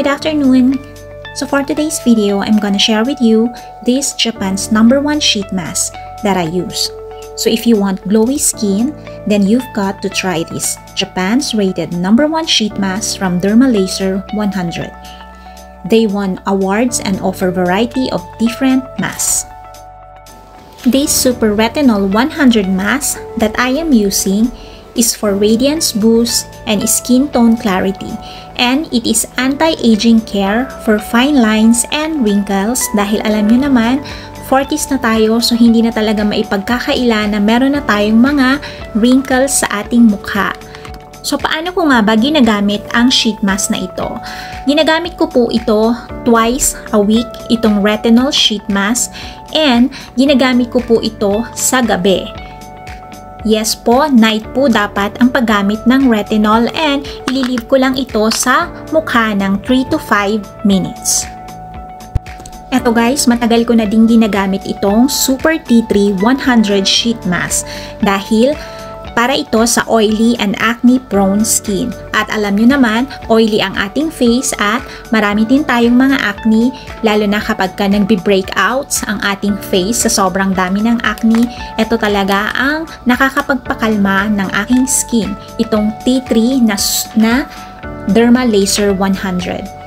good afternoon. So for today's video, I'm gonna share with you this Japan's #1 sheet mask that I use. So if you want glowy skin, then you've got to try this Japan's rated #1 sheet mask from Dermalaser 100. They won awards and offer variety of different masks. This Super Retinol 100 mask that I am using is for radiance boost and skin tone clarity, and it is anti-aging care for fine lines and wrinkles dahil alam nyo naman 40s na tayo, so hindi na talaga maipagkakaila na meron na tayong mga wrinkles sa ating mukha. So paano ko nga ba ginagamit ang sheet mask na ito? Ginagamit ko po ito twice a week, itong retinol sheet mask, and ginagamit ko po ito sa gabi. Yes po, night po dapat ang paggamit ng retinol, and ililib ko lang ito sa mukha ng 3 to 5 minutes. Eto guys, matagal ko na din ginagamit itong Super T3 100 sheet mask dahil para ito sa oily and acne prone skin. At alam nyo naman, oily ang ating face at marami din tayong mga acne, lalo na kapag ka nagbe-breakouts ang ating face sa sobrang dami ng acne. Ito talaga ang nakakapagpakalma ng aking skin, itong T3 na Dermalaser 100.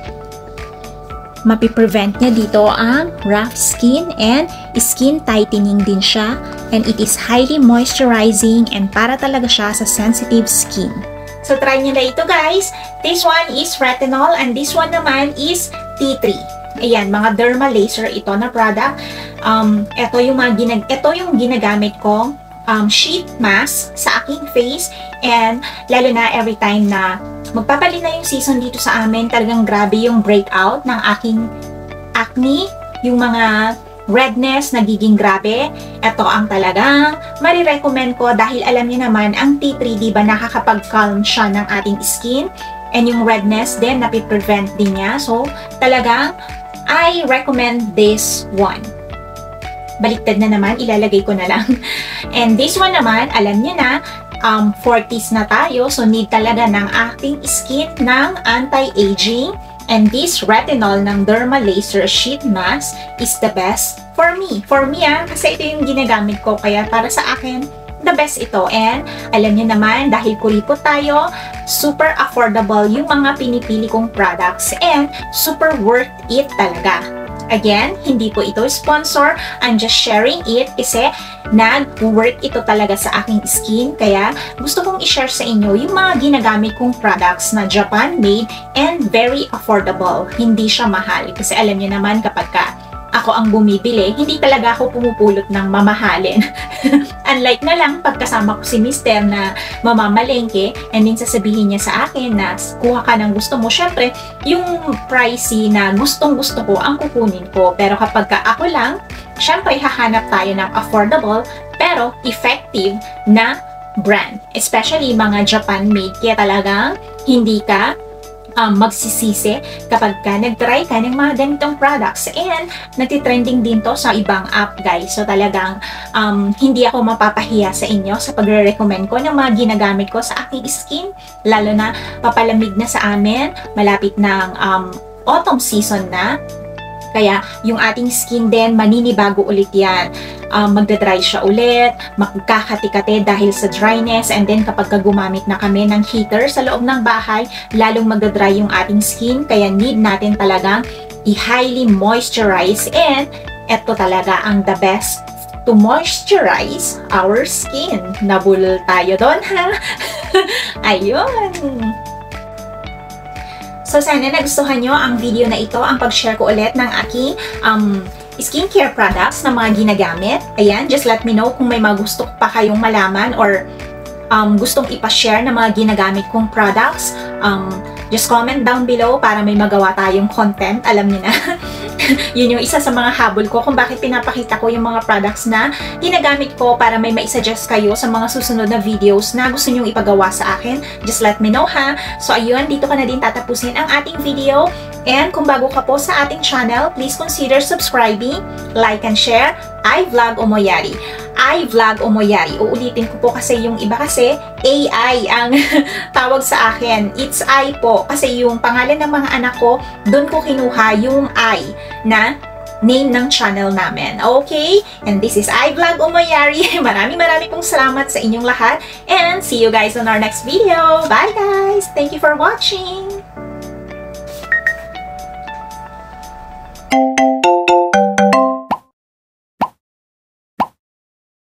Mapiprevent niya dito ang rough skin and skin tightening din siya, and it is highly moisturizing and para talaga siya sa sensitive skin. So try niyo na ito guys. This one is retinol and this one naman is T3. Ayan, mga Dermalaser ito na product. Ito yung ginagamit kong sheet mask sa aking face, and lalo na every time na magpapalit na yung season dito sa amin, talagang grabe yung breakout ng aking acne, yung mga redness nagiging grabe. Ito ang talagang marirecommend ko dahil alam niyo naman, ang T3 diba nakakapag-calm siya ng ating skin, and yung redness din napiprevent din niya. So talagang I recommend this one. Baliktad na naman, ilalagay ko na lang. And this one naman, alam niyo na, 40s na tayo, so need talaga ng ating skin ng anti-aging, and this retinol ng Dermalaser sheet mask is the best for me. For me kasi ito yung ginagamit ko, kaya para sa akin, the best ito. And alam niyo naman, dahil kuripot tayo, super affordable yung mga pinipili kong products, and super worth it talaga. Again, hindi po ito sponsor. I'm just sharing it kasi nag-work ito talaga sa aking skin. Kaya gusto kong i-share sa inyo yung mga ginagamit kong products na Japan-made and very affordable. Hindi siya mahal. Kasi alam niyo naman, kapag ako ang bumibili, hindi talaga ako pumupulot ng mamahalin. Unlike na lang pagkasama ko si Mister na mamamalengke, and din sasabihin niya sa akin na kuha ka ng gusto mo. Syempre, yung pricey na gustong-gusto ko ang kukunin ko. Pero kapag ako lang, syempre hahanap tayo ng affordable pero effective na brand. Especially mga Japan-made. Kaya talagang hindi ka magsisisi kapag nag-try ka ng mga ganitong products, and nagtitrending din to sa ibang app guys. So talagang hindi ako mapapahiya sa inyo sa pagre-recommend ko ng mga ginagamit ko sa aking skin, lalo na papalamig na sa amin, malapit ng autumn season na. Kaya yung ating skin din, maninibago ulit yan. Magdadry siya ulit, magkakati-kati dahil sa dryness, and then kapag gumamit na kami ng heater sa loob ng bahay, lalong magdadry yung ating skin. Kaya need natin talagang i-highly moisturize, and eto talaga ang the best to moisturize our skin. Nabulol tayo doon ha? Ayun! So sana nagustuhan nyo ang video na ito, ang pag-share ko ulit ng aking skincare products na mga ginagamit. Ayan, just let me know kung may mga gusto pa kayong malaman or gustong ipashare na mga ginagamit kong products. Just comment down below para may magawa tayong content. Alam niyo na. Yun yung isa sa mga habol ko kung bakit pinapakita ko yung mga products na ginagamit ko, para may maisuggest kayo sa mga susunod na videos na gusto nyong ipagawa sa akin. Just let me know ha. So ayun, dito ko na din tatapusin ang ating video. And kung bago ka po sa ating channel, please consider subscribing, like and share. I Vlog Omoyari. iVlog Omoyari. Uulitin ko po kasi yung iba kasi AI ang tawag sa akin. It's I po. Kasi yung pangalan ng mga anak ko, doon ko kinuha yung I na name ng channel namin. Okay? And this is iVlog Omoyari. Maraming pong salamat sa inyong lahat. And see you guys on our next video. Bye guys! Thank you for watching!